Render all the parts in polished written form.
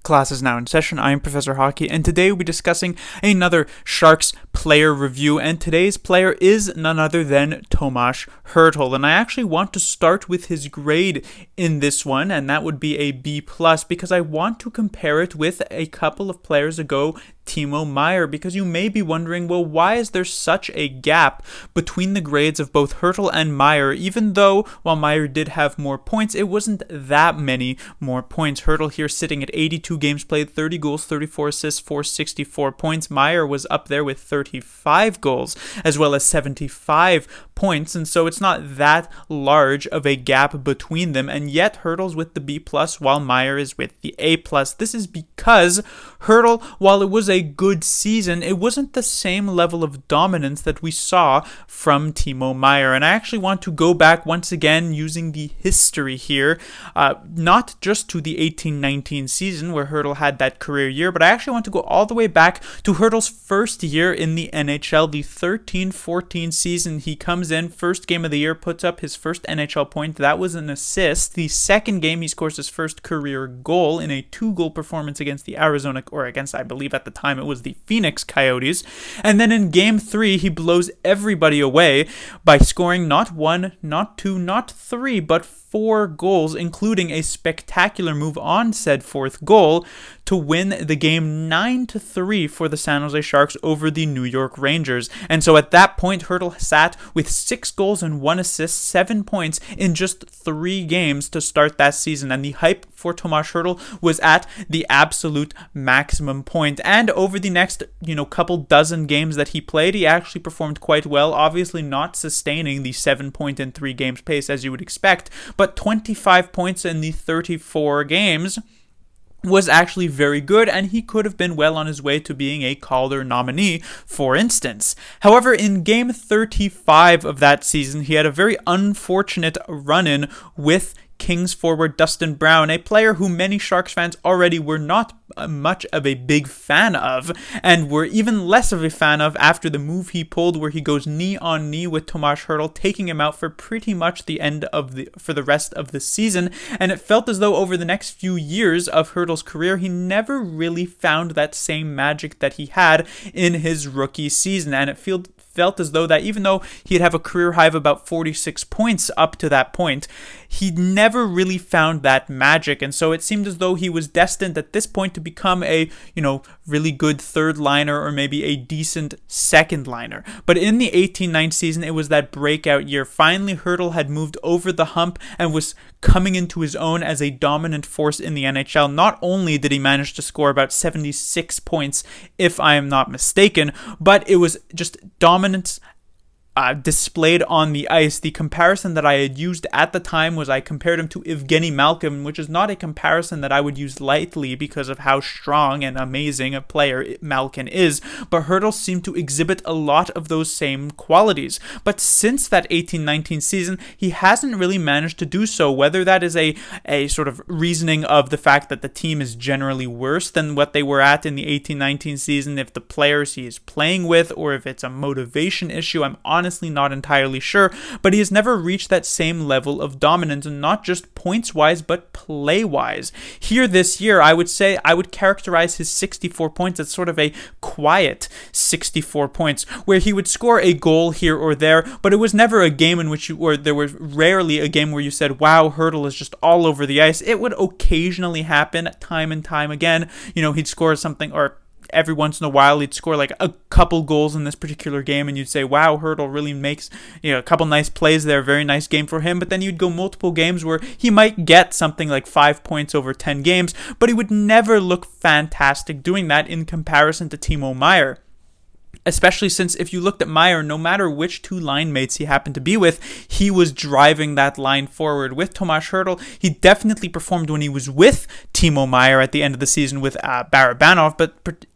Class is now in session. I am Professor Hockey, and today we'll be discussing another Sharks player review, and today's player is none other than Tomas Hertl, and I actually want to start with his grade in this one, and that would be a B+, because I want to compare it with a couple of players ago, Timo Meier, because you may be wondering, well, why is there such a gap between the grades of both Hertl and Meier, even though, while Meier did have more points, it wasn't that many more points. Hertl here sitting at 82 games played, 30 goals, 34 assists, 464 points. Meier was up there with 35 goals, as well as 75 points, and so it's not that large of a gap between them, and yet Hertl's with the B+, while Meier is with the A+. This is because Hertl, while it was a good season, it wasn't the same level of dominance that we saw from Timo Meier. And I actually want to go back once again using the history here, not just to the 18-19 season where Hertl had that career year, but I actually want to go all the way back to Hertl's first year in the NHL, the 13-14 season. He comes in, first game of the year, puts up his first NHL point. That was an assist. The second game, he scores his first career goal in a 2-goal performance against the I believe at the time it was the Phoenix Coyotes. And then in game 3, he blows everybody away by scoring not 1, not 2, not 3, but 4 goals, including a spectacular move on said 4th goal to win the game 9-3 for the San Jose Sharks over the New York Rangers. And so at that point, Hertl sat with 6 goals and 1 assist, 7 points in just 3 games to start that season. And the hype for Tomas Hertl was at the absolute maximum point. And over the next, couple dozen games that he played, he actually performed quite well, obviously not sustaining the 7-point in 3 games pace as you would expect, but 25 points in the 34 games was actually very good, and he could have been well on his way to being a Calder nominee, for instance. However, in game 35 of that season, he had a very unfortunate run-in with Kings forward Dustin Brown, a player who many Sharks fans already were not much of a big fan of, and were even less of a fan of after the move he pulled where he goes knee on knee with Tomas Hertl, taking him out for pretty much for the rest of the season. And it felt as though over the next few years of Hertl's career, he never really found that same magic that he had in his rookie season, and it felt as though that even though he'd have a career high of about 46 points up to that point, he never really found that magic. And so it seemed as though he was destined at this point to become a, really good third liner or maybe a decent second liner. But in the 18-19 season, it was that breakout year. Finally, Hertl had moved over the hump and was coming into his own as a dominant force in the NHL. Not only did he manage to score about 76 points, if I am not mistaken, but it was just dominance displayed on the ice. The comparison that I had used at the time was I compared him to Evgeny Malkin, which is not a comparison that I would use lightly because of how strong and amazing a player Malkin is, but Hertl seemed to exhibit a lot of those same qualities. But since that 18-19 season, he hasn't really managed to do so, whether that is a sort of reasoning of the fact that the team is generally worse than what they were at in the 18-19 season, if the players he is playing with, or if it's a motivation issue. I'm honestly not entirely sure, but he has never reached that same level of dominance, and not just points-wise, but play-wise. Here this year, I would characterize his 64 points as sort of a quiet 64 points, where he would score a goal here or there, but it was never a game in which there was rarely a game where you said, wow, Hertl is just all over the ice. It would occasionally happen time and time again. He'd score something, or every once in a while he'd score like a couple goals in this particular game, and you'd say, wow, Hertl really makes a couple nice plays there, very nice game for him. But then you'd go multiple games where he might get something like 5 points over 10 games, but he would never look fantastic doing that in comparison to Timo Meier. Especially since if you looked at Meier, no matter which 2 line mates he happened to be with, he was driving that line forward. With Tomas Hertl, he definitely performed when he was with Timo Meier at the end of the season with Barabanov, but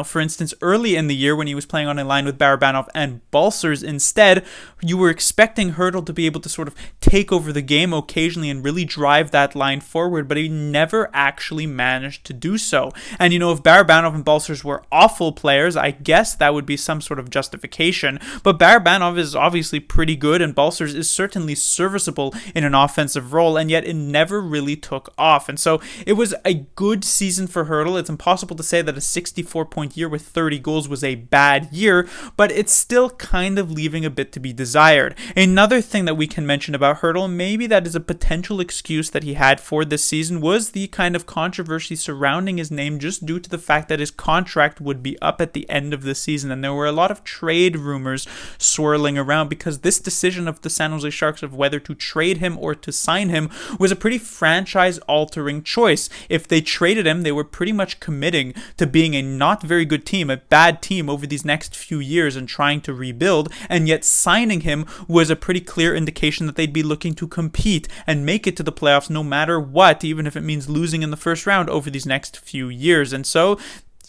For instance, early in the year when he was playing on a line with Barabanov and Balcers instead, you were expecting Hertl to be able to sort of take over the game occasionally and really drive that line forward, but he never actually managed to do so. And if Barabanov and Balcers were awful players, I guess that would be some sort of justification. But Barabanov is obviously pretty good, and Balcers is certainly serviceable in an offensive role, and yet it never really took off. And so it was a good season for Hertl. It's impossible to say that a 64-point year with 30 goals was a bad year, but it's still kind of leaving a bit to be desired. Another thing that we can mention about Hertl, maybe that is a potential excuse that he had for this season, was the kind of controversy surrounding his name just due to the fact that his contract would be up at the end of the season, and there were a lot of trade rumors swirling around because this decision of the San Jose Sharks of whether to trade him or to sign him was a pretty franchise-altering choice. If they traded him, they were pretty much committing to being a not very good team, a bad team over these next few years and trying to rebuild, and yet signing him was a pretty clear indication that they'd be looking to compete and make it to the playoffs no matter what, even if it means losing in the first round over these next few years. And so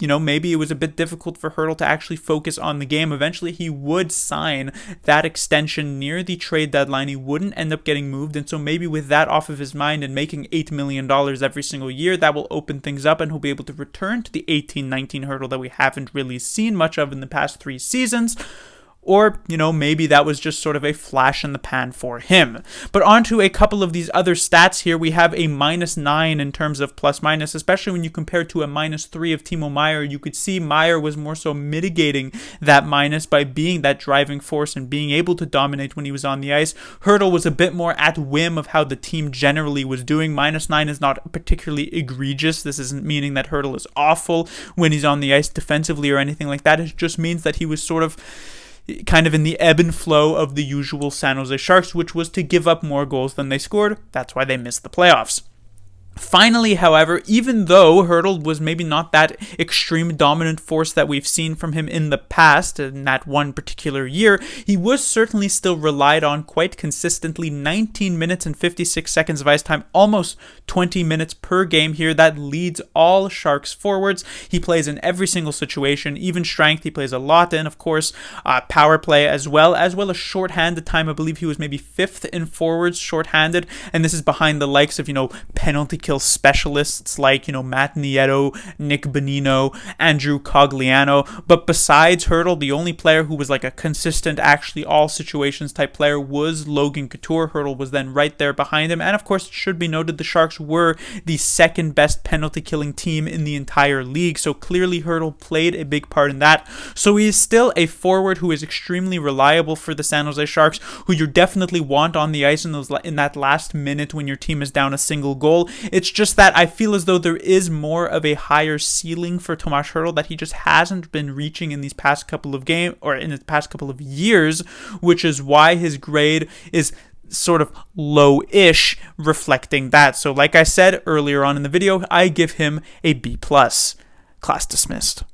maybe it was a bit difficult for Hertl to actually focus on the game. Eventually, he would sign that extension near the trade deadline. He wouldn't end up getting moved. And so maybe with that off of his mind and making $8 million every single year, that will open things up and he'll be able to return to the 18-19 Hertl that we haven't really seen much of in the past 3 seasons. Or, maybe that was just sort of a flash in the pan for him. But on to a couple of these other stats here. We have a -9 in terms of plus-minus, especially when you compare to a -3 of Timo Meier. You could see Meier was more so mitigating that minus by being that driving force and being able to dominate when he was on the ice. Hertl was a bit more at whim of how the team generally was doing. -9 is not particularly egregious. This isn't meaning that Hertl is awful when he's on the ice defensively or anything like that. It just means that he was sort of kind of in the ebb and flow of the usual San Jose Sharks, which was to give up more goals than they scored. That's why they missed the playoffs. Finally, however, even though Hertl was maybe not that extreme dominant force that we've seen from him in the past, in that one particular year, he was certainly still relied on quite consistently. 19 minutes and 56 seconds of ice time, almost 20 minutes per game here. That leads all Sharks forwards. He plays in every single situation, even strength. He plays a lot in, of course, power play as well as shorthanded time. I believe he was maybe 5th in forwards shorthanded, and this is behind the likes of, penalty kill specialists like, Matt Nieto, Nick Bonino, Andrew Cogliano. But besides Hertl, the only player who was like a consistent, actually all situations type player was Logan Couture. Hertl was then right there behind him. And of course, it should be noted the Sharks were the second best penalty killing team in the entire league. So clearly Hertl played a big part in that. So he is still a forward who is extremely reliable for the San Jose Sharks, who you definitely want on the ice in that last minute when your team is down a single goal. It's just that I feel as though there is more of a higher ceiling for Tomas Hertl that he just hasn't been reaching in these past couple of games or in the past couple of years, which is why his grade is sort of low-ish, reflecting that. So like I said earlier on in the video, I give him a B+. Class dismissed.